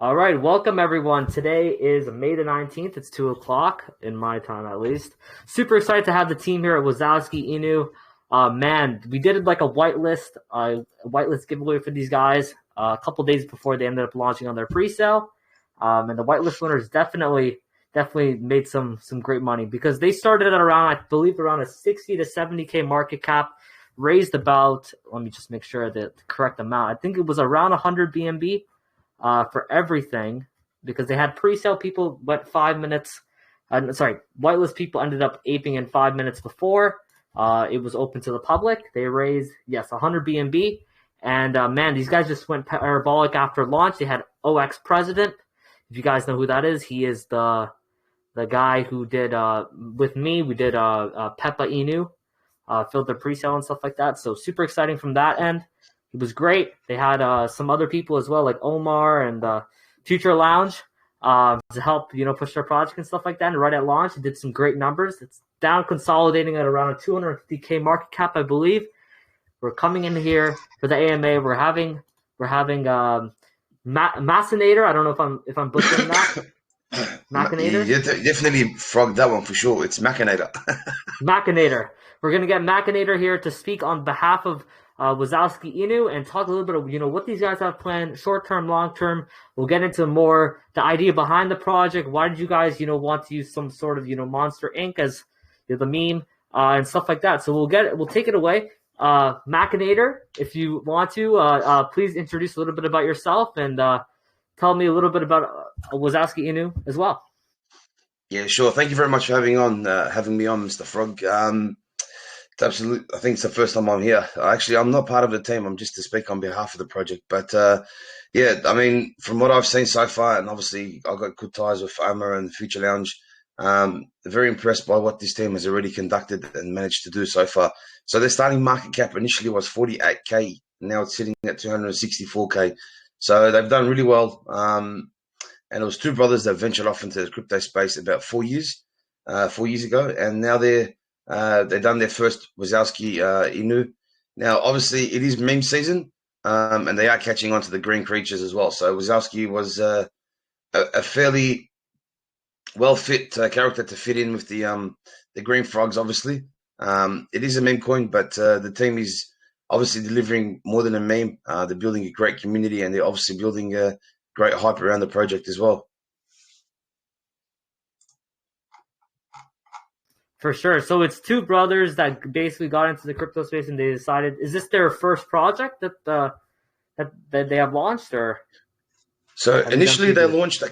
All right, welcome everyone. Today is May the 19th. It's 2 o'clock in my time at least. Super excited to have the team here at Wazowski Inu. Man, we did like a whitelist giveaway for these guys a couple days before they ended up launching on their pre-sale. And the whitelist winners definitely made some great money because they started at around, I believe, around a 60 to 70K market cap, raised about, let me just make sure the correct amount. I think it was around 100 BNB. For everything, because they had pre-sale people went 5 minutes. Whitelist people ended up aping in 5 minutes before it was open to the public. They raised 100 BNB, and man, these guys just went parabolic after launch. They had OX President. If you guys know who that is, he is the guy who did with me. We did Peppa Inu, filled their pre-sale and stuff like that. So super exciting from that end. It was great. They had some other people as well, like Omar and Future Lounge, to help push their project and stuff like that. And right at launch, it did some great numbers. It's down consolidating at around a 250K market cap, I believe. We're coming in here for the AMA. We're having Machinator. I don't know if I'm butchering that. Machinator. You definitely frogged that one for sure. It's Machinator. Machinator. We're gonna get Machinator here to speak on behalf of Wazowski Inu and talk a little bit of what these guys have planned, short term, long term. We'll get into more the idea behind the project. Why did you guys want to use some sort of Monster Inc. as the meme and stuff like that? So we'll take it away. Machinator, if you want to, please introduce a little bit about yourself and tell me a little bit about Wazowski Inu as well. Yeah, sure. Thank you very much for having me on, Mr. Frog. Absolutely. I think it's the first time I'm here. Actually, I'm not part of the team. I'm just to speak on behalf of the project. But yeah, I mean, from what I've seen so far, and obviously I've got good ties with Omar and Future Lounge, very impressed by what this team has already conducted and managed to do so far. So their starting market cap initially was 48K. Now it's sitting at 264K. So they've done really well. And it was two brothers that ventured off into the crypto space about 4 years ago. And now they've done their first Wazowski Inu. Now, obviously, it is meme season, and they are catching on to the green creatures as well. So Wazowski was a fairly well-fit character to fit in with the green frogs, obviously. It is a meme coin, but the team is obviously delivering more than a meme. They're building a great community, and they're obviously building a great hype around the project as well. For sure. So it's two brothers that basically got into the crypto space, and they decided, is this their first project that they have launched, or? So initially they launched a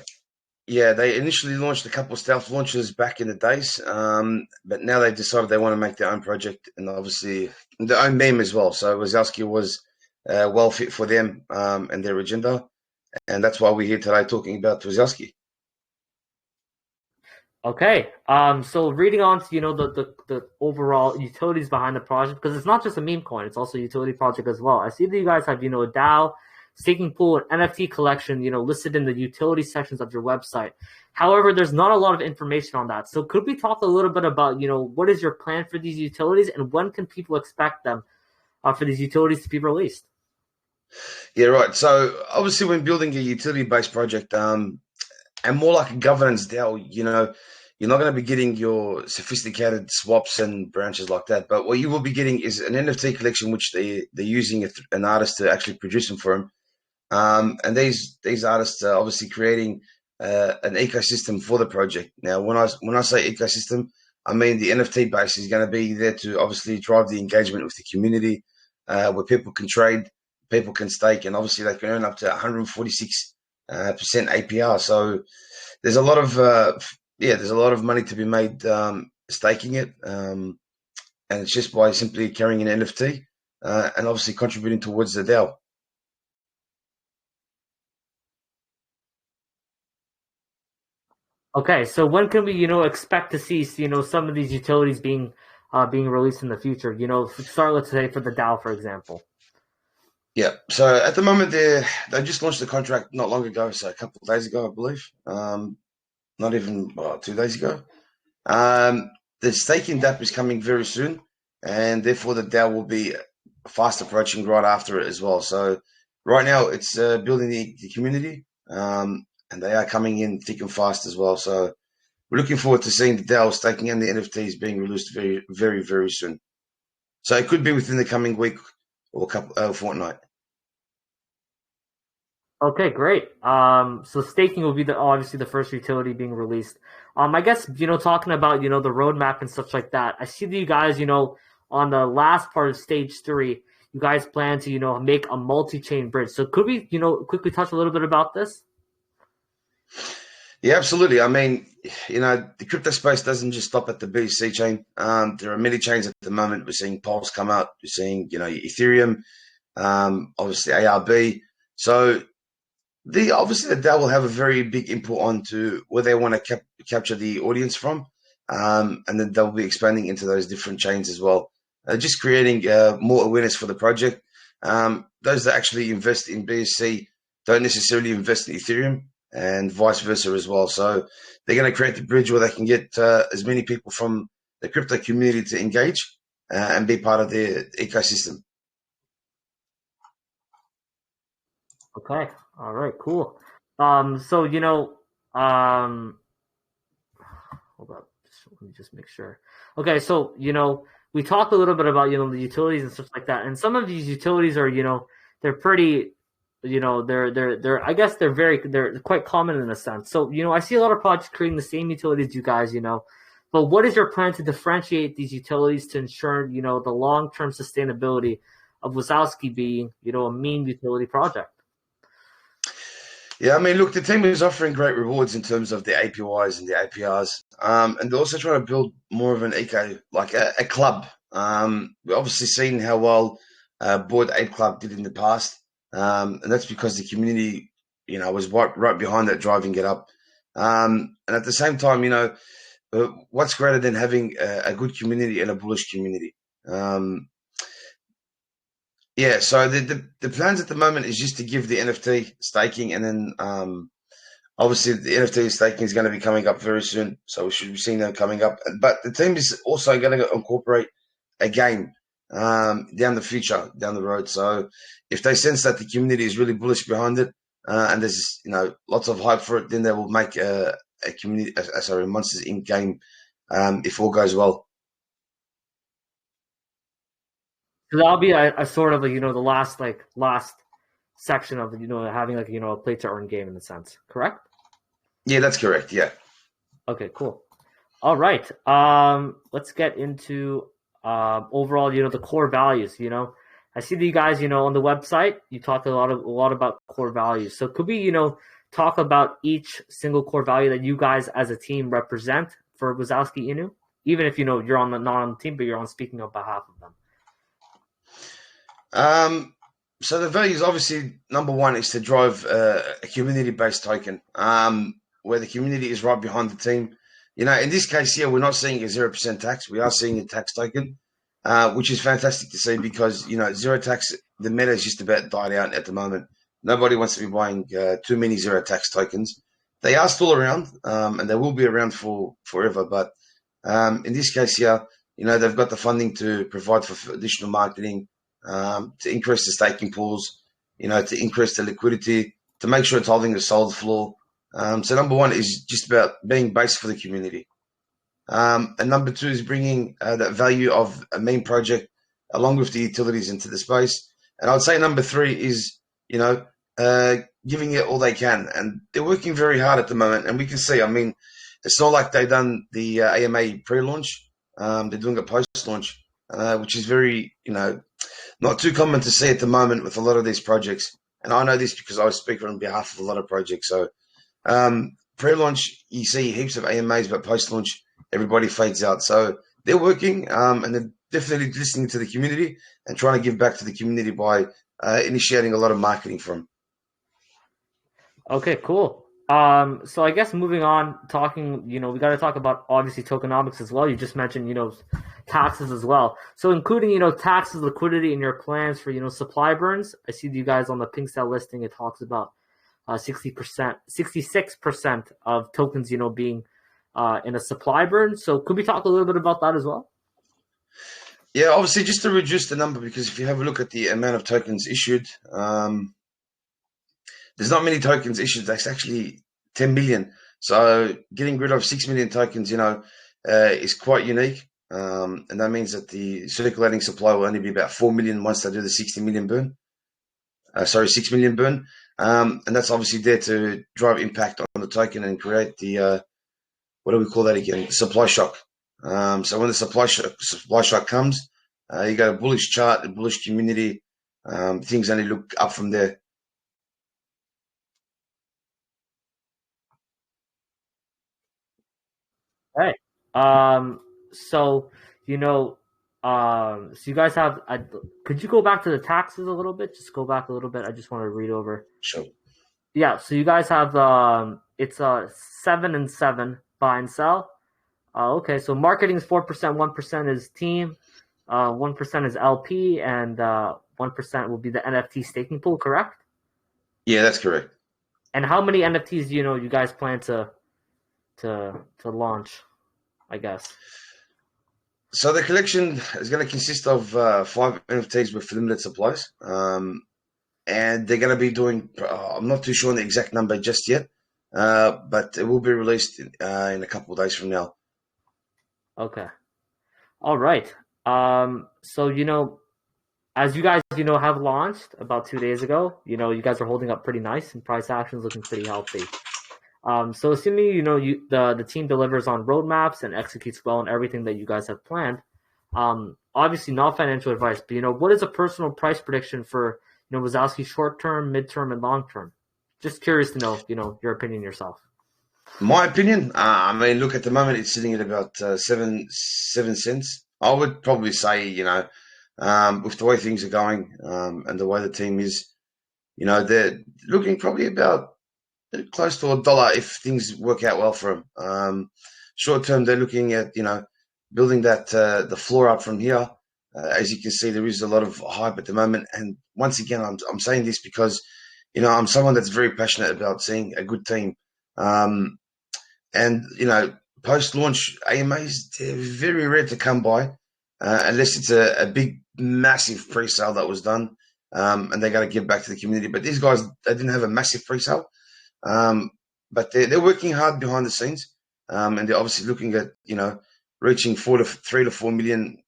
couple of stealth launches back in the days, but now they've decided they want to make their own project and obviously their own meme as well. So Wazowski was well fit for them and their agenda, and that's why we're here today talking about Wazowski. Okay. So reading on to the overall utilities behind the project, because it's not just a meme coin, it's also a utility project as well. I see that you guys have a DAO, staking pool, and NFT collection listed in the utility sections of your website. However, there's not a lot of information on that. So could we talk a little bit about what is your plan for these utilities, and when can people expect them for these utilities to be released? Yeah, right. So obviously when building a utility based project, and more like a governance DAO, you're not going to be getting your sophisticated swaps and branches like that. But what you will be getting is an NFT collection, which they're using an artist to actually produce them for them. And these artists are obviously creating an ecosystem for the project. Now, when I say ecosystem, I mean the NFT base is going to be there to obviously drive the engagement with the community, where people can trade, people can stake, and obviously they can earn up to 146% APR. So there's a lot of money to be made staking it, and it's just by simply carrying an NFT and obviously contributing towards the DAO. Okay, so when can we expect to see some of these utilities being released in the future? Start, let's say, for the DAO, for example. Yeah. So at the moment, they just launched the contract not long ago, so a couple of days ago, I believe. Not even 2 days ago. The staking DApp is coming very soon, and therefore the DAO will be fast approaching right after it as well. So right now it's building the community, and they are coming in thick and fast as well. So we're looking forward to seeing the DAO staking and the NFTs being released very, very, very soon. So it could be within the coming week or fortnight. Okay, great. So staking will be obviously the first utility being released. I guess, talking about, the roadmap and such like that. I see that you guys, on the last part of stage 3, you guys plan to, make a multi-chain bridge. So could we, quickly touch a little bit about this? Yeah, absolutely. I mean, the crypto space doesn't just stop at the BSC chain. There are many chains at the moment. We're seeing Pulse come out. We're seeing, Ethereum, obviously ARB. So obviously the DAO will have a very big input onto where they want to capture the audience from, and then they'll be expanding into those different chains as well, just creating more awareness for the project. Those that actually invest in BSC don't necessarily invest in Ethereum, and vice versa as well. So they're going to create the bridge where they can get as many people from the crypto community to engage and be part of their ecosystem. Okay. All right. Cool. So hold up. Let me just make sure. Okay. So we talked a little bit about the utilities and stuff like that, and some of these utilities are they're pretty they're I guess they're quite common in a sense. So I see a lot of projects creating the same utilities you guys but what is your plan to differentiate these utilities to ensure the long-term sustainability of Wazowski being a mean utility project? Yeah, I mean, look, the team is offering great rewards in terms of the APYs and the APRs, and they're also trying to build more of an eco, like a club. We've obviously seen how well Bored Ape Club did in the past, and that's because the community, was right behind that, driving it up. And at the same time, what's greater than having a good community and a bullish community? Yeah, so the plans at the moment is just to give the NFT staking, and then obviously the NFT staking is going to be coming up very soon, so we should be seeing them coming up. But the team is also going to incorporate a game down the road. So if they sense that the community is really bullish behind it, and there's lots of hype for it, then they will make a community, Monsters Inc. game if all goes well. So that'll be a sort of the last section of having a play to earn game in the sense, correct? Yeah, that's correct. Yeah. Okay, cool. All right. Let's get into overall the core values. I see that you guys on the website you talk a lot about core values. So could we talk about each single core value that you guys as a team represent for Wazowski Inu, even if you're not on the team, but you're on speaking on behalf of them? So the values, obviously, number one is to drive a community-based token, where the community is right behind the team. In this case here, we're not seeing a 0% tax. We are seeing a tax token, which is fantastic to see because, zero tax, the meta is just about died out at the moment. Nobody wants to be buying too many zero tax tokens. They are still around, and they will be around for forever. But in this case here, they've got the funding to provide for additional marketing, to increase the staking pools, to increase the liquidity, to make sure it's holding a solid floor. So number one is just about being based for the community. And number two is bringing that value of a main project along with the utilities into the space. And I would say number three is, giving it all they can. And they're working very hard at the moment. And we can see, it's not like they've done the AMA pre-launch. They're doing a post-launch, which is very, not too common to see at the moment with a lot of these projects. And I know this because I speak on behalf of a lot of projects. So pre-launch, you see heaps of AMAs, but post-launch, everybody fades out. So they're working, and they're definitely listening to the community and trying to give back to the community by initiating a lot of marketing from. Okay, cool. So I guess moving on, we got to talk about obviously tokenomics as well. You just mentioned, taxes as well. So including, taxes, liquidity in your plans for, supply burns. I see you guys on the pink cell listing. It talks about 66% of tokens, being in a supply burn. So could we talk a little bit about that as well? Yeah, obviously just to reduce the number, because if you have a look at the amount of tokens issued, there's not many tokens issued. That's actually 10 million. So getting rid of 6 million tokens, is quite unique. And that means that the circulating supply will only be about 4 million once they do the 60 million burn. 6 million burn. And that's obviously there to drive impact on the token and create the, what do we call that again? Supply shock. So when the supply shock comes, you got a bullish chart, a bullish community. Things only look up from there. Hey. So so you guys have. Could you go back to the taxes a little bit? Just go back a little bit. I just want to read over. Sure. Yeah. So you guys have it's 7 and 7 buy and sell. Okay. So marketing is 4%. 1% is team. 1% is LP, and 1% will be the NFT staking pool. Correct? Yeah, that's correct. And how many NFTs do you guys plan to launch? I guess. So the collection is going to consist of 5 NFTs with limited supplies, and they're going to be doing. I'm not too sure on the exact number just yet, but it will be released in a couple of days from now. Okay. All right. So as you guys have launched about 2 days ago, you guys are holding up pretty nice and price action is looking pretty healthy. So assuming the team delivers on roadmaps and executes well on everything that you guys have planned, obviously not financial advice, but what is a personal price prediction for Wazowski short term, mid term, and long term? Just curious to know your opinion yourself. My opinion, I mean, look, at the moment it's sitting at about 7 cents. I would probably say, with the way things are going and the way the team is, they're looking probably about close to $1 if things work out well for them. Short term, they're looking at building that the floor up from here. As you can see, there is a lot of hype at the moment, and once again, I'm saying this because I'm someone that's very passionate about seeing a good team. And post launch AMAs, they're very rare to come by unless it's a big, massive pre sale that was done, and they got to give back to the community. But these guys, they didn't have a massive pre sale. But they're working hard behind the scenes, and they're obviously looking at reaching 3 to 4 million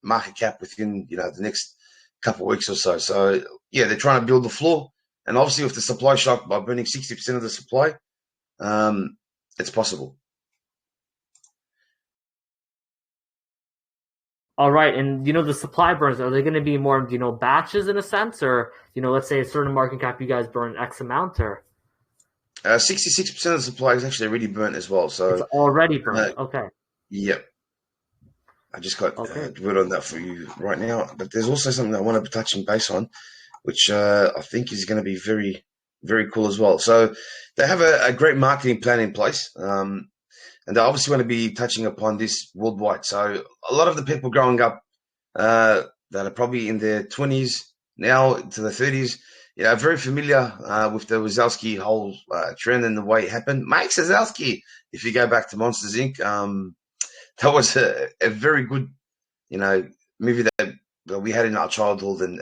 market cap within the next couple of weeks or so. So yeah, they're trying to build the floor, and obviously with the supply shock by burning 60% of the supply, it's possible. All right, and the supply burns, are they going to be more batches in a sense, or let's say a certain market cap you guys burn X amount, or 66% of the supply is actually already burnt as well. So it's already burned. Okay. Yep. I just got word on that for you right now. But there's also something I want to be touching base on, which I think is going to be very, very cool as well. So they have a great marketing plan in place. And they obviously want to be touching upon this worldwide. So a lot of the people growing up that are probably in their 20s now to the 30s, very familiar with the Wazowski whole trend and the way it happened. Mike Wazowski, if you go back to Monsters Inc., that was a very good, movie that we had in our childhood that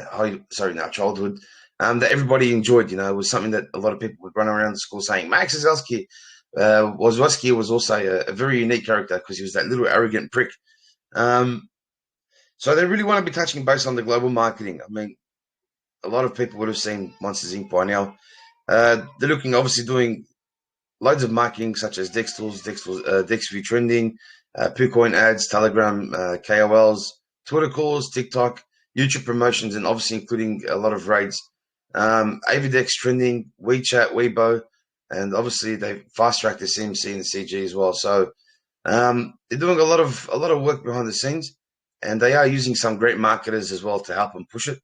everybody enjoyed. It was something that a lot of people would run around the school saying, Max Wazowski. Wazowski was also a very unique character because he was that little arrogant prick. So they really want to be touching base on the global marketing. I mean, a lot of people would have seen Monsters Inc. by now. They're looking, obviously, doing loads of marketing such as DexView Trending, PooCoin ads, Telegram, KOLs, Twitter calls, TikTok, YouTube promotions, and obviously including a lot of raids. AVDex Trending, WeChat, Weibo, and obviously they fast tracked the CMC and the CG as well. So they're doing a lot of work behind the scenes, and they are using some great marketers as well to help them push it.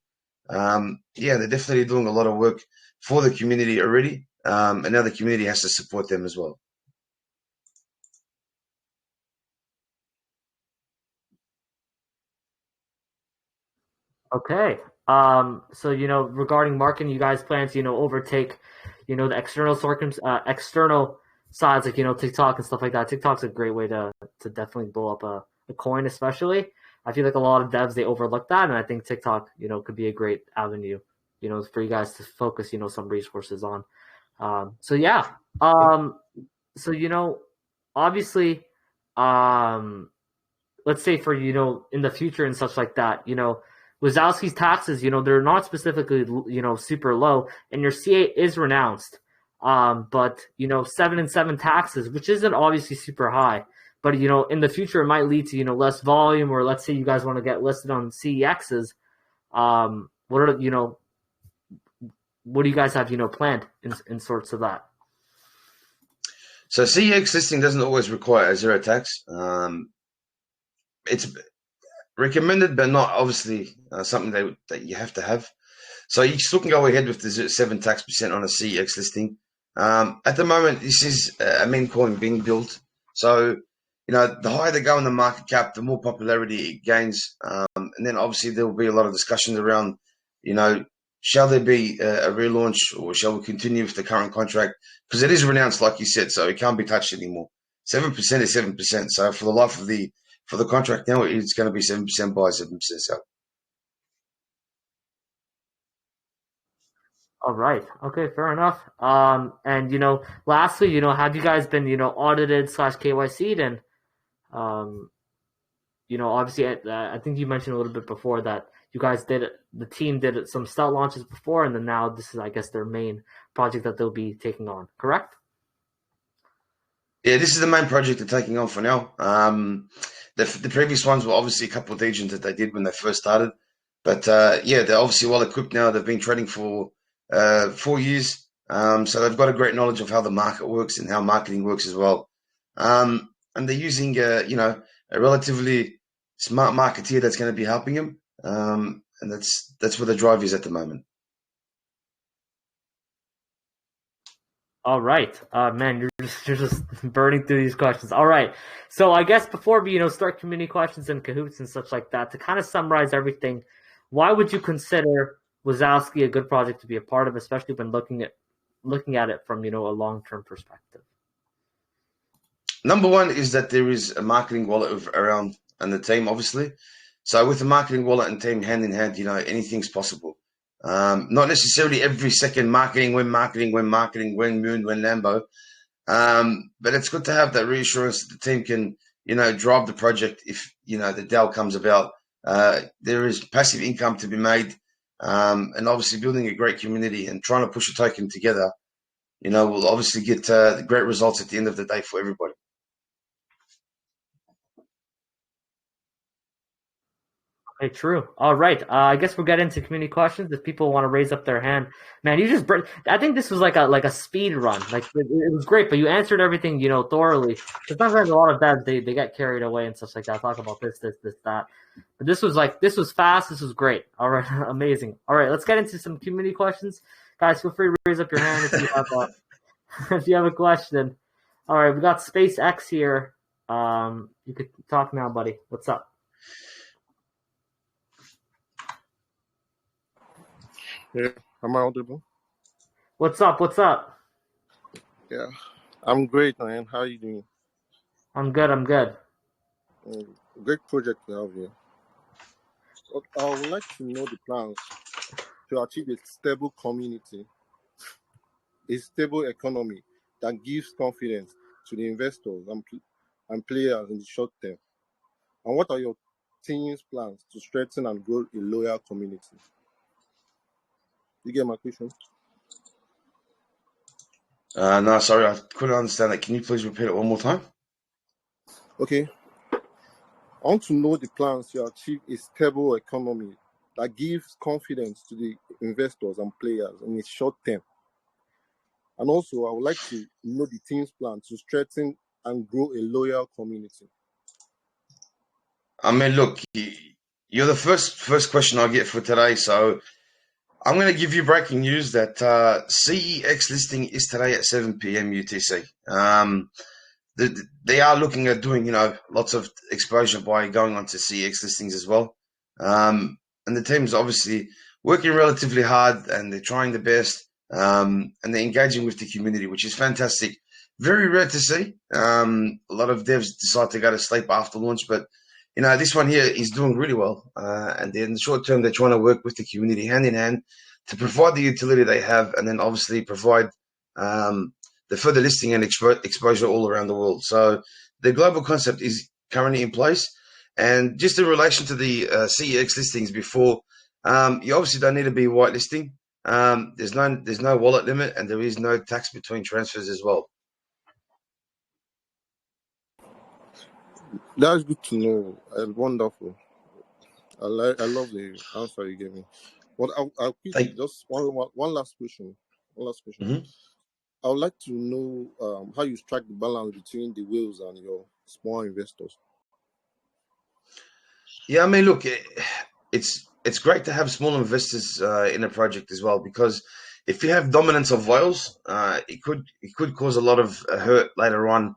They're definitely doing a lot of work for the community already, and now the community has to support them as well. Okay. So regarding marketing, you guys plan to overtake the external sides like TikTok and stuff like that. TikTok's a great way to definitely blow up a coin, especially. I feel like a lot of devs, they overlook that, and I think TikTok could be a great avenue for you guys to focus some resources on. So yeah. So obviously, let's say for in the future and such like that, Wazowski's taxes, they're not specifically super low, and your C8 is renounced. But 7 and 7 taxes, which isn't obviously super high, but in the future it might lead to less volume, or let's say you guys want to get listed on CEXs. What do you guys have planned in sorts of that? So CEX listing doesn't always require a zero tax. It's recommended, but not obviously something that you have to have. So you still can go ahead with the 7 tax percent on a CEX listing. At the moment, this is a meme coin being built. So, the higher they go in the market cap, the more popularity it gains. And then obviously there will be a lot of discussions around, shall there be a relaunch, or shall we continue with the current contract? Because it is renounced, like you said, so it can't be touched anymore. 7% is 7%. So for the life of for the contract now, it's going to be 7% buy, 7% sell. All right. Okay. Fair enough. And lastly, have you guys been audited / KYC'd? And obviously, I think you mentioned a little bit before that you guys the team did some stealth launches before, and then now this is, I guess, their main project that they'll be taking on. Correct? Yeah, this is the main project they're taking on for now. The previous ones were obviously a couple of agents that they did when they first started. But yeah, they're obviously well equipped now. They've been trading for 4 years. So they've got a great knowledge of how the market works and how marketing works as well. And they're using, a relatively smart marketeer that's going to be helping them. And that's where the drive is at the moment. All right, man, you're just burning through these questions. All right, so I guess before we start community questions and Kahoots and such like that, to kind of summarize everything, why would you consider Wazowski a good project to be a part of, especially when looking at it from a long-term perspective? Number one is that there is a marketing wallet around and the team, obviously. So with the marketing wallet and team hand in hand, anything's possible. Not necessarily every second marketing, when Moon, when Lambo. But it's good to have that reassurance that the team can, drive the project if, the DAO comes about. There is passive income to be made. And obviously building a great community and trying to push a token together, will obviously get great results at the end of the day for everybody. Okay, true. All right. I guess we'll get into community questions if people want to raise up their hand. Man, I think this was like a speed run. Like it was great, but you answered everything thoroughly. Because sometimes a lot of devs they get carried away and stuff like that. Talk about this, that. But this was fast. This was great. All right, amazing. All right, let's get into some community questions, guys. Feel free to raise up your hand if you have if you have a question. All right, we got SpaceX here. You could talk now, buddy. What's up? Yeah, am I audible? What's up? Yeah, I'm great, man. How are you doing? I'm good. Great project to have here. I would like to know the plans to achieve a stable community, a stable economy that gives confidence to the investors and players in the short term. And what are your team's plans to strengthen and grow a loyal community? You get my question? No, sorry, I couldn't understand that. Can you please repeat it one more time? Okay. I want to know the plans to achieve a stable economy that gives confidence to the investors and players in the short term. And also, I would like to know the team's plan to strengthen and grow a loyal community. I mean, look, you're the first question I get for today, so I'm going to give you breaking news that CEX listing is today at 7 p.m. UTC. They are looking at doing, lots of exposure by going on to CEX listings as well. And the team's obviously working relatively hard and they're trying the best. And they're engaging with the community, which is fantastic. Very rare to see. A lot of devs decide to go to sleep after launch, but this one here is doing really well. And in the short term, they're trying to work with the community hand in hand to provide the utility they have, and then obviously provide the further listing and exposure all around the world. So the global concept is currently in place. And just in relation to the CEX listings before, you obviously don't need to be whitelisting. There's no wallet limit, and there is no tax between transfers as well. That's good to know. Wonderful. I love the answer you gave me. But I'll quickly just one last question. Mm-hmm. I would like to know how you strike the balance between the whales and your small investors. Yeah, I mean, look, it's great to have small investors in a project as well, because if you have dominance of whales, it could cause a lot of hurt later on,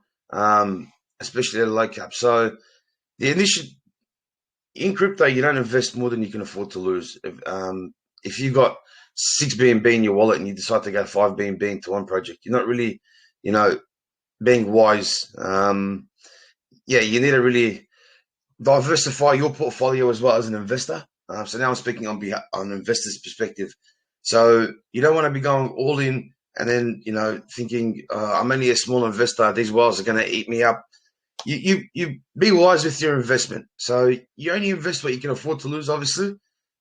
especially at a low cap. So the initial in crypto, you don't invest more than you can afford to lose. If you got 6 BNB in your wallet and you decide to go 5 BNB into one project, you're not really, being wise. Yeah, you need to really diversify your portfolio as well as an investor. So now I'm speaking on an investor's perspective. So you don't want to be going all in and then, thinking, I'm only a small investor, these whales are going to eat me up. You be wise with your investment. So you only invest what you can afford to lose, obviously,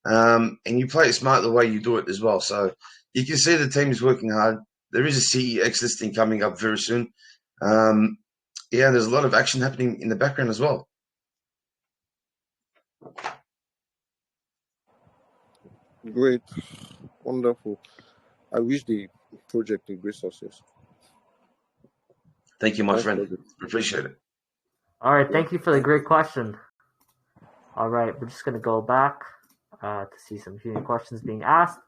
and you play it smart the way you do it as well. So you can see the team is working hard. There is a CEX listing coming up very soon. Yeah, there's a lot of action happening in the background as well. Great, wonderful. I wish the project a great success. Thank you, my friend. Appreciate it. All right, thank you for the great question. All right, we're just going to go back to see some Q&A questions being asked.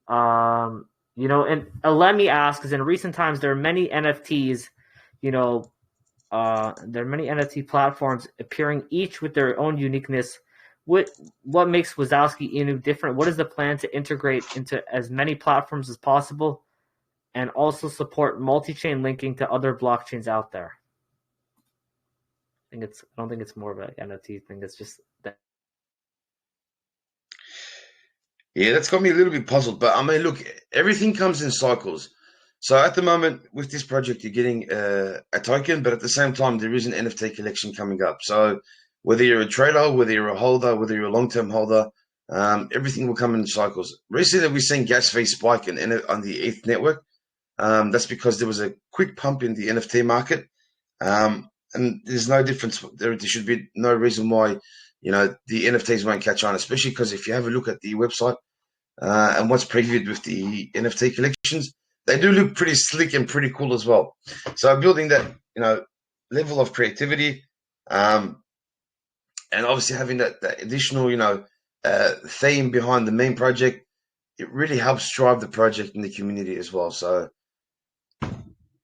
And let me ask, because in recent times there are many NFTs, there are many NFT platforms appearing, each with their own uniqueness. What makes Wazowski Inu different? What is the plan to integrate into as many platforms as possible, and also support multi-chain linking to other blockchains out there? I don't think it's more of an NFT thing. It's just that. Yeah, that's got me a little bit puzzled. But I mean, look, everything comes in cycles. So at the moment with this project, you're getting a token, but at the same time, there is an NFT collection coming up. So whether you're a trader, whether you're a holder, whether you're a long-term holder, everything will come in cycles. Recently, we've seen gas fee spike on the ETH network. That's because there was a quick pump in the NFT market. And there's no difference. There should be no reason why, the NFTs won't catch on, especially because if you have a look at the website and what's previewed with the NFT collections, they do look pretty slick and pretty cool as well. So building that, level of creativity, and obviously having that additional, theme behind the main project, it really helps drive the project in the community as well. So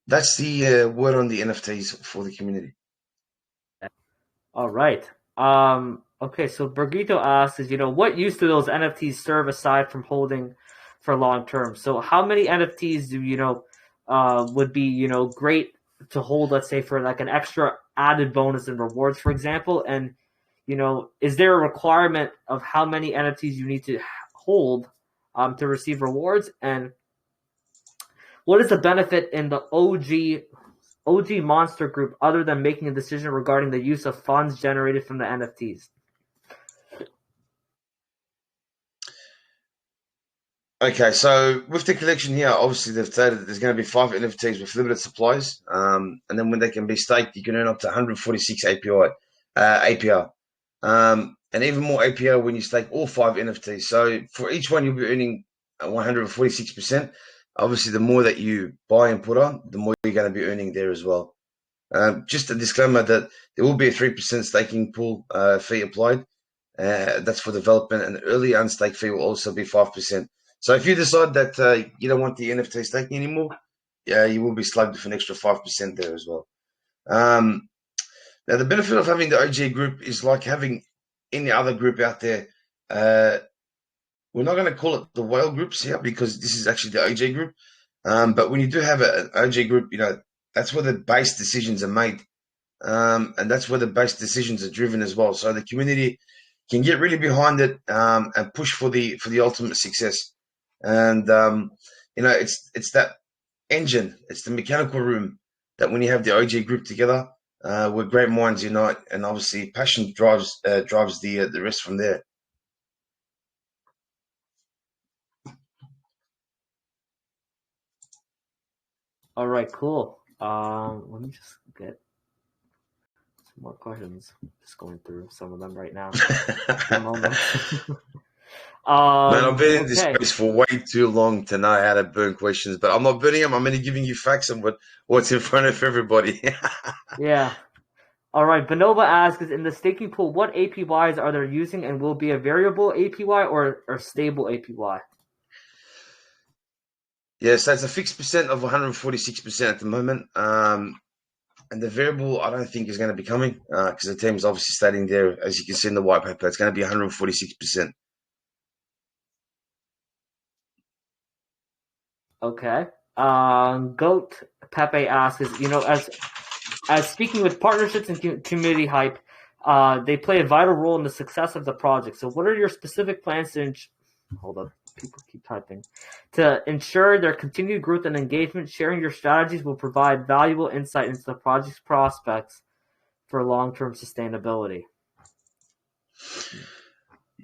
that's the word on the NFTs for the community. All right. Okay, so Burgito asks, what use do those NFTs serve aside from holding for long term? So how many NFTs do would be great to hold, let's say, for like an extra added bonus and rewards, for example? And is there a requirement of how many NFTs you need to hold to receive rewards? And what is the benefit in the OG Monster Group other than making a decision regarding the use of funds generated from the NFTs? Okay, so with the collection here, obviously they've stated that there's going to be 5 NFTs with limited supplies, and then when they can be staked, you can earn up to 146 APR, and even more APR when you stake all 5 NFTs. So for each one, you'll be earning 146%. Obviously, the more that you buy and put on, the more you're going to be earning there as well. Just a disclaimer that there will be a 3% staking pool fee applied. That's for development, and the early unstake fee will also be 5%. So if you decide that you don't want the NFT staking anymore, you will be slugged with an extra 5% there as well. Now, the benefit of having the OG group is like having any other group out there. We're not going to call it the whale groups here because this is actually the OG group. But when you do have an OG group, that's where the base decisions are made. And that's where the base decisions are driven as well. So the community can get really behind it and push for the ultimate success. And it's that engine. It's the mechanical room that when you have the OG group together, where great minds unite, and obviously passion drives the rest from there. All right, cool. Let me just get some more questions. Just going through some of them right now. One moment. Man, I've been in this Okay. space for way too long to know how to burn questions, but I'm not burning them. I'm only giving you facts on what's in front of everybody. Yeah. All right. Bonova asks, in the staking pool, what APYs are they using, and will it be a variable APY or stable APY? Yeah, so it's a fixed percent of 146% at the moment. And the variable, I don't think is going to be coming because the team's obviously stating there, as you can see in the white paper, it's going to be 146%. Okay. Goat Pepe asks, as speaking with partnerships and community hype, they play a vital role in the success of the project. So, what are your specific plans to hold up? People keep typing. To ensure their continued growth and engagement, sharing your strategies will provide valuable insight into the project's prospects for long-term sustainability.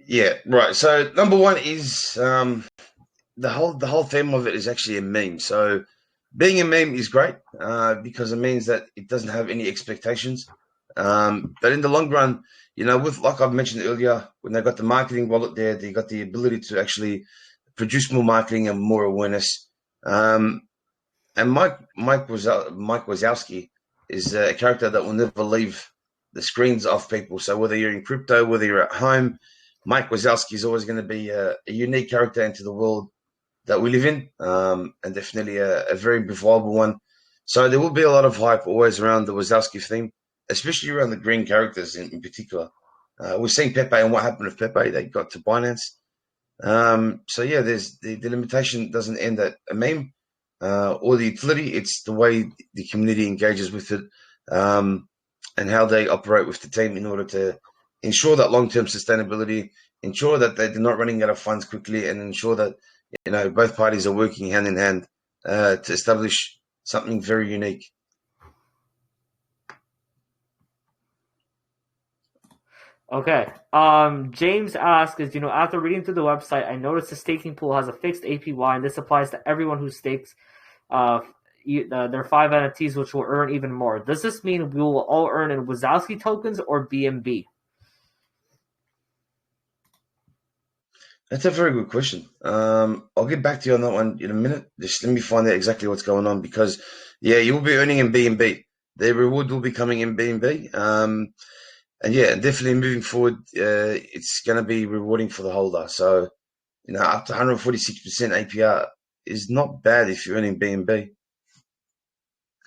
Yeah, right. So number one is the whole theme of it is actually a meme. So being a meme is great because it means that it doesn't have any expectations. But in the long run, with like I've mentioned earlier, when they got the marketing wallet there, they got the ability to actually produce more marketing and more awareness. And Mike Wazowski is a character that will never leave the screens of people. So whether you're in crypto, whether you're at home, Mike Wazowski is always going to be a unique character into the world that we live in, and definitely a very viable one. So there will be a lot of hype always around the Wazowski theme, especially around the green characters in particular. We've seen Pepe and what happened with Pepe. They got to Binance. So yeah, there's the limitation doesn't end at a meme or the utility. It's the way the community engages with it and how they operate with the team in order to ensure that long-term sustainability, ensure that they're not running out of funds quickly, and ensure that both parties are working hand in hand to establish something very unique. Okay. James asks, after reading through the website, I noticed the staking pool has a fixed APY, and this applies to everyone who stakes their 5 NFTs, which will earn even more. Does this mean we will all earn in Wazowski tokens or BNB? That's a very good question. I'll get back to you on that one in a minute. Just let me find out exactly what's going on because, yeah, you'll be earning in BNB. Their reward will be coming in BNB. And yeah, definitely moving forward, it's going to be rewarding for the holder. So, up to 146% APR is not bad if you're earning BNB,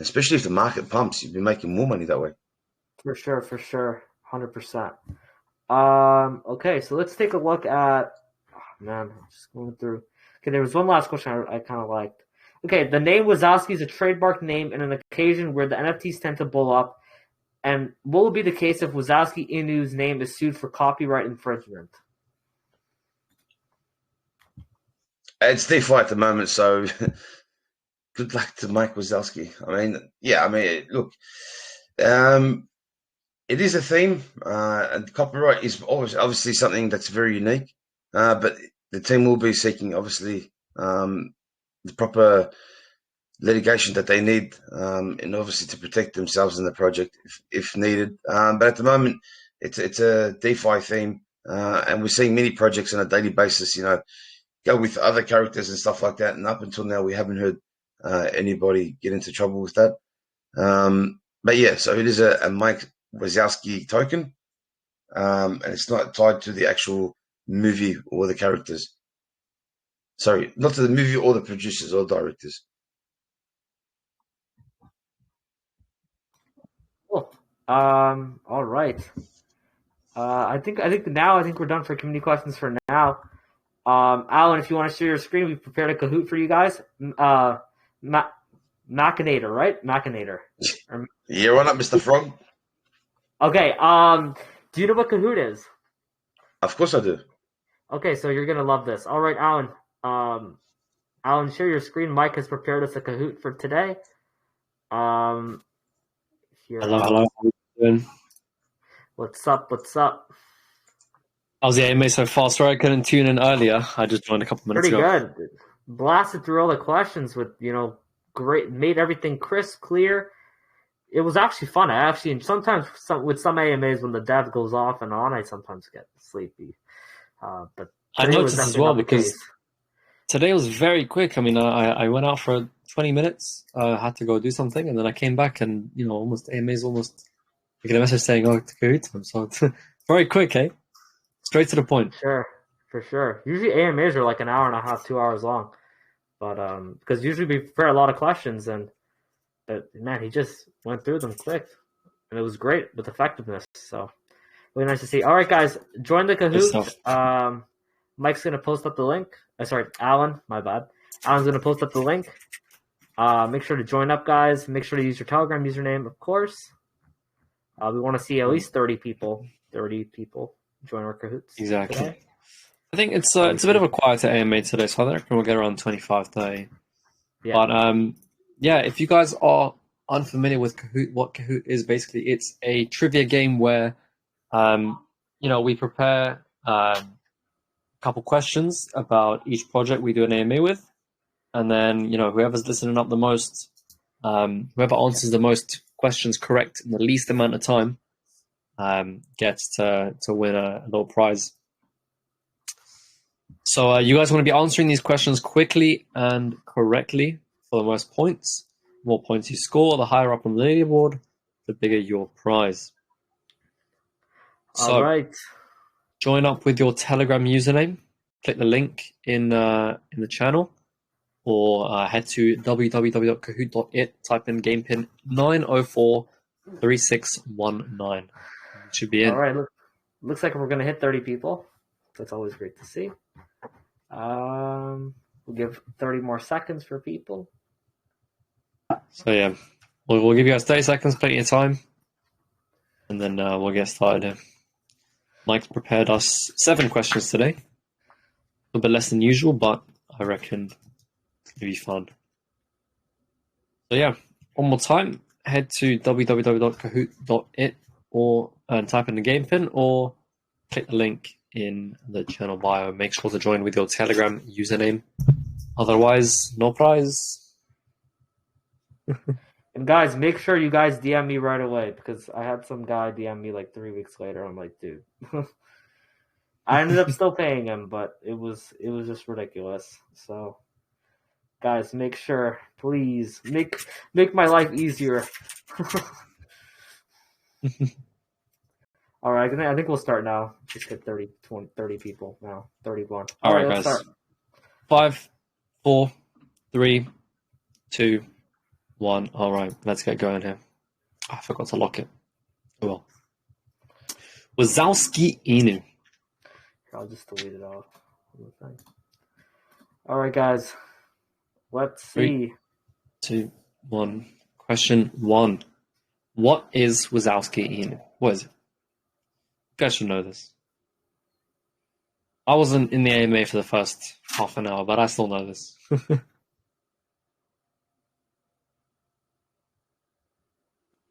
especially if the market pumps. You'll be making more money that way. For sure, 100%. Okay, so let's take a look at. Oh, man, I'm just going through. Okay, there was one last question I kind of liked. Okay, the name Wazowski is a trademark name in an occasion where the NFTs tend to blow up. And what will be the case if Wazowski Inu's name is sued for copyright infringement? It's DeFi at the moment, so good luck to Mike Wazowski. Look, it is a theme, and copyright is obviously something that's very unique. But the team will be seeking, obviously, the proper litigation that they need, and obviously to protect themselves in the project if needed. But at the moment, it's a DeFi theme, and we're seeing many projects on a daily basis. Go with other characters and stuff like that. And up until now, we haven't heard anybody get into trouble with that. But yeah, so it is a Mike Wazowski token, and it's not tied to the actual movie or the characters. Sorry, not to the movie or the producers or directors. Cool. All right. I think we're done for community questions for now. Alan, if you want to share your screen, we've prepared a Kahoot for you guys. Machinator, right? Machinator. Yeah, run up, Mr. Frog. Okay. Do you know what Kahoot is? Of course I do. Okay, so you're gonna love this. All right, Alan. Alan, share your screen. Mike has prepared us a Kahoot for today. Here, Hello. How you doing? What's up? What's up? How's the AMA so far? Sorry I couldn't tune in earlier. I just joined a couple minutes Pretty ago. good. Blasted through all the questions with, great, made everything crisp, clear. It was actually fun. Sometimes with some AMAs when the dev goes off and on, I sometimes get sleepy. But I noticed as well because today was very quick. I mean, I went out for 20 minutes, had to go do something, and then I came back and, AMA's almost, I get a message saying, oh, to go time. So it's very quick, eh? Straight to the point. Sure, for sure. Usually AMAs are like an hour and a half, 2 hours long. But because usually we prepare a lot of questions, but man, he just went through them quick. And it was great with effectiveness. So really nice to see. All right, guys, join the Kahoot. Mike's going to post up the link. Alan, my bad. Alan's going to post up the link. Make sure to join up, guys. Make sure to use your Telegram username, of course. We want to see at least 30 people. 30 people join our Kahoots. Exactly. Today. I think it's a bit of a quieter AMA today, so I reckon we'll get around 25, 30. Yeah. But if you guys are unfamiliar with Kahoot, what Kahoot is basically, it's a trivia game where we prepare a couple questions about each project we do an AMA with, and then whoever's listening up the most, whoever answers the most questions correct in the least amount of time, gets to win a little prize. So you guys want to be answering these questions quickly and correctly for the most points. The more points you score, the higher up on the leaderboard, the bigger your prize. So, all right. Join up with your Telegram username. Click the link in the channel, or head to www.kahoot.it. Type in game pin 9043619. It should be in. All right. Looks like we're going to hit 30 people. That's always great to see. We'll give 30 more seconds for people. So yeah, we'll give you guys 30 seconds, plenty of time, and then we'll get started here. Mike's prepared us 7 questions today. A little bit less than usual, but I reckon it'll be fun. So yeah, one more time, head to www.kahoot.it and type in the game pin, or click the link in the channel bio. Make sure to join with your Telegram username. Otherwise, no prize. And guys, make sure you guys DM me right away, because I had some guy DM me like 3 weeks later. I'm like, dude. I ended up still paying him, but it was just ridiculous. So guys, make sure, please, make my life easier. All right, I think we'll start now. Just get 30 people now. 31. All right, guys. Start. 5, 4, 3, 2, 1. All right, let's get going here. Oh, I forgot to lock it. Oh well. Wazowski Inu. I'll just delete it off. All right, guys. Let's see. 3, 2, 1. Question 1. What is Wazowski Inu? What is it? You guys should know this. I wasn't in the AMA for the first half an hour, but I still know this.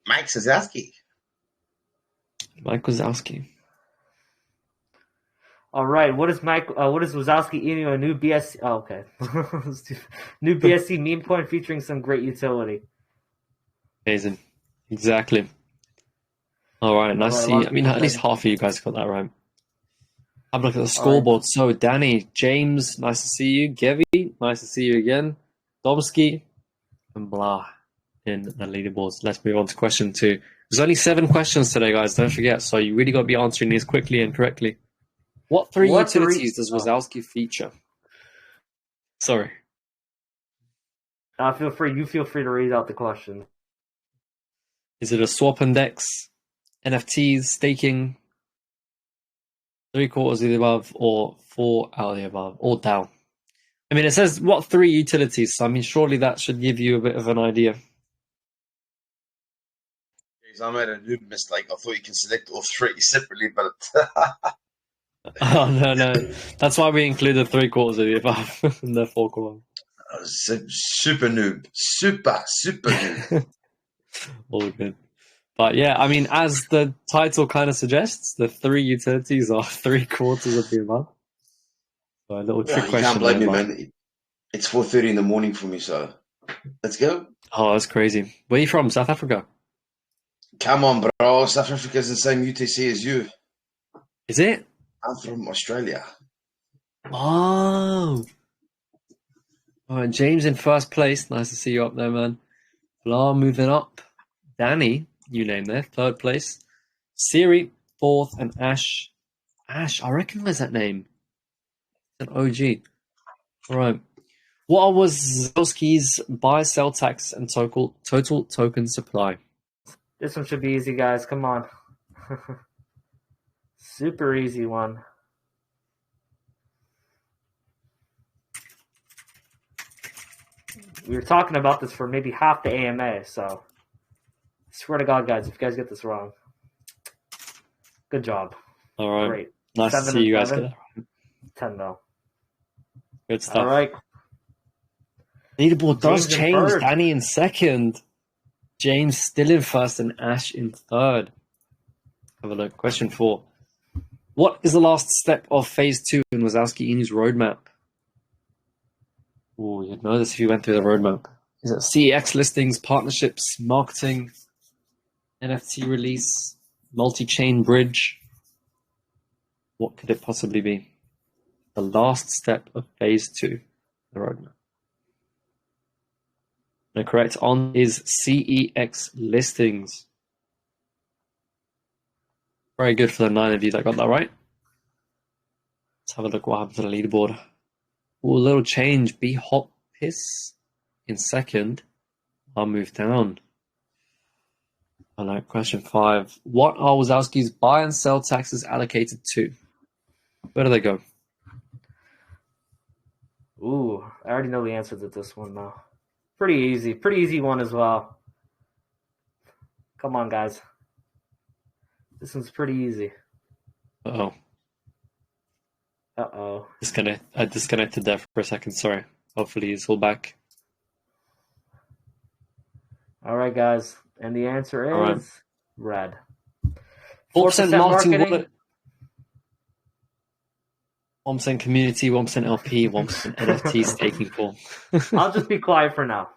Mike Wazowski. Mike Wazowski. All right. What is Wazowski Inu? A new BSC? Oh, okay. New BSC meme coin featuring some great utility. Amazing. Exactly. All right. Nice to see. I mean, at least half of you guys got that right. Have a look at the scoreboard. Right. So, Danny, James, nice to see you. Gevi, nice to see you again. Domsky, and blah in the leaderboards. Let's move on to question 2. There's only 7 questions today, guys. Don't forget. So, you really got to be answering these quickly and correctly. What 3 utilities does Wazowski feature? Sorry. You feel free to read out the question. Is it a swap index, NFTs, staking, 3/4 of the above, or 4 out of the above, or down? I mean, it says what 3 utilities, so I mean, surely that should give you a bit of an idea. I made a noob mistake. I thought you can select all 3 separately, but... Oh, no. That's why we included 3/4 of the above in the 4 column. Super noob. Super noob. All good. But yeah, I mean, as the title kind of suggests, the 3 utilities are 3/4 of the amount. So a little trick You question. can't blame me, there, man. It's 4:30 in the morning for me, so let's go. Oh, that's crazy. Where are you from? South Africa? Come on, bro. South Africa's the same UTC as you. Is it? I'm from Australia. Oh. All right, James in first place. Nice to see you up there, man. Blah moving up. Danny, you name there, third place. Siri, fourth, and Ash. Ash, I recognize that name. It's an OG. All right. What was Wazowski's buy, sell tax, and total token supply? This one should be easy, guys. Come on. Super easy one. We were talking about this for maybe half the AMA, so swear to God, guys, if you guys get this wrong, good job. All right. Great. Nice to see you guys get that right. 10 though. Good stuff. All right. Leaderboard does James in change. third. Danny in second. James still in first and Ash in third. Have a look. Question 4. What is the last step of phase 2 in Wazowski Inu's roadmap? Oh, you'd know this if you went through the roadmap. Is it CEX listings, partnerships, marketing, NFT release, multi-chain bridge? What could it possibly be? The last step of phase 2, the roadmap. The correct on is CEX listings. Very good for the 9 of you that got that right. Let's have a look what happened to the leaderboard. Ooh, a little change. Be Hot Piss in second. I'll move down. I like question 5. What are Wazowski's buy and sell taxes allocated to? Where do they go? Ooh, I already know the answer to this one now. Pretty easy one as well. Come on, guys. This one's pretty easy. Uh-oh. Uh-oh. I disconnected there for a second, sorry. Hopefully it's all back. All right, guys. And the answer is All right. red. 4% marketing marketing. wallet. 1% community, 1% LP, 1% NFT staking pool. I'll just be quiet for now.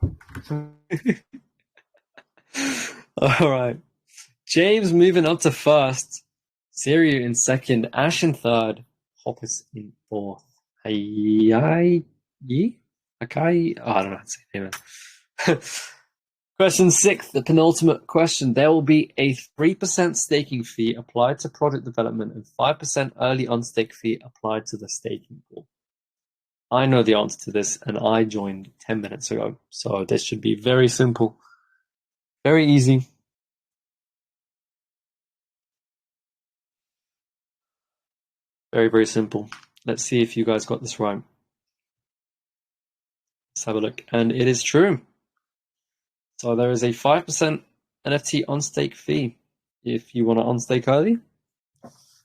All right. James moving up to first. Siri in second. Ash in third. Hoppus in fourth. Akai? Oh, I don't know how to say it, man. Question 6, the penultimate question. There will be a 3% staking fee applied to project development and 5% early unstake fee applied to the staking pool. I know the answer to this, and I joined 10 minutes ago, so this should be very simple. Very easy. Very, very simple. Let's see if you guys got this right. Let's have a look. And it is true. So there is a 5% NFT on-stake fee if you want to on-stake early,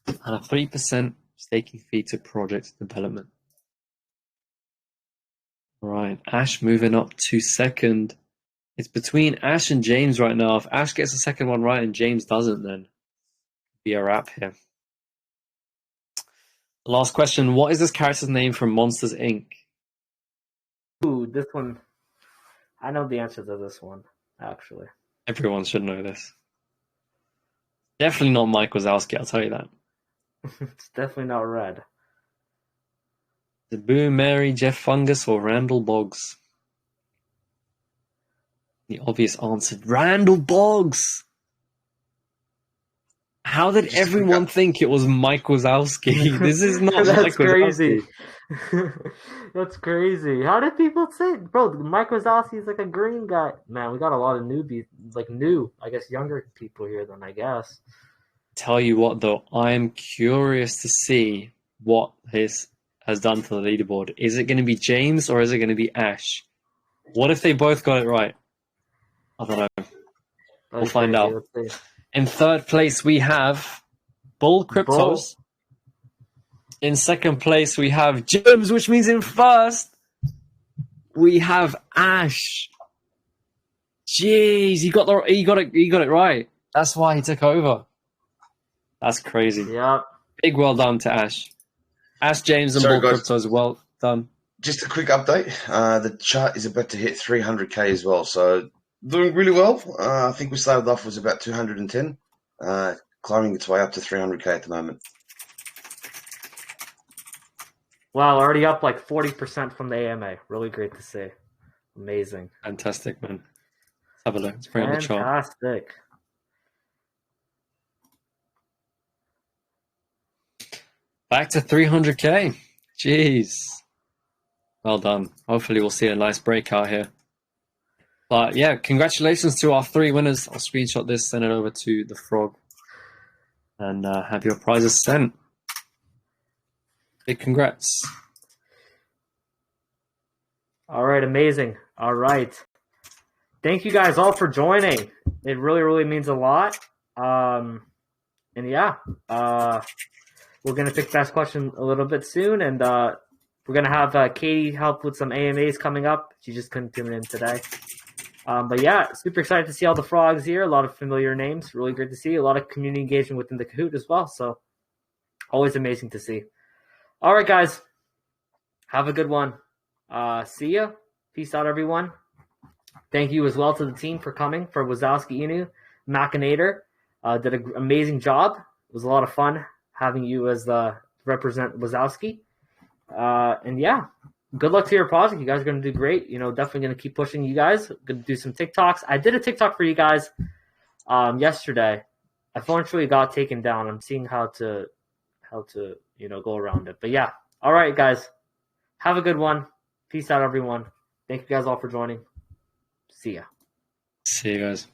and a 3% staking fee to project development. All right, Ash moving up to second. It's between Ash and James right now. If Ash gets the second one right and James doesn't, then it'll be a wrap here. Last question. What is this character's name from Monsters, Inc.? Ooh, this one. I know the answer to this one, actually. Everyone should know this. Definitely not Mike Wazowski, I'll tell you that. It's definitely not red. Is it Boo, Mary, Jeff Fungus, or Randall Boggs? The obvious answer, Randall Boggs! How did everyone think it was Mike Wazowski? This is not That's Mike crazy. Wazowski. That's crazy. How did people say, bro? Mike Wazowski is like a green guy. Man, we got a lot of newbies, I guess, younger people here. Then I guess. Tell you what, though, I'm curious to see what this has done to the leaderboard. Is it going to be James or is it going to be Ash? What if they both got it right? I don't know. We'll find out. In third place, we have Bull Cryptos. In second place, we have James, which means in first, we have Ash. Jeez, he got it right. That's why he took over. That's crazy. Yep. Big well done to Ash. Ash James and Sorry, Bull guys. Cryptos, well done. Just a quick update. The chart is about to hit 300k as well, so doing really well. I think we started off was about 210, climbing its way up to 300k at the moment. Wow, already up like 40% from the AMA. Really great to see. Amazing. Fantastic, man. Let's have a look. Let's bring up the chart. Fantastic. Back to 300k. Jeez. Well done. Hopefully we'll see a nice breakout here. But yeah, congratulations to our 3 winners. I'll screenshot this, send it over to the Frog, and have your prizes sent. Big congrats. All right, amazing. All right. Thank you guys all for joining. It really, really means a lot. And yeah, we're going to pick best question a little bit soon. And we're going to have Katie help with some AMAs coming up. She just couldn't tune in today. But yeah, super excited to see all the frogs here. A lot of familiar names. Really great to see. A lot of community engagement within the Kahoot as well. So always amazing to see. All right, guys. Have a good one. See ya. Peace out, everyone. Thank you as well to the team for coming, for Wazowski Inu, Machinator. Did an amazing job. It was a lot of fun having you as the represent Wazowski. And yeah, good luck to your project. You guys are going to do great. Definitely going to keep pushing you guys. Going to do some TikToks. I did a TikTok for you guys yesterday. I eventually got taken down. I'm seeing how to go around it. But yeah. All right, guys. Have a good one. Peace out, everyone. Thank you guys all for joining. See ya. See you guys.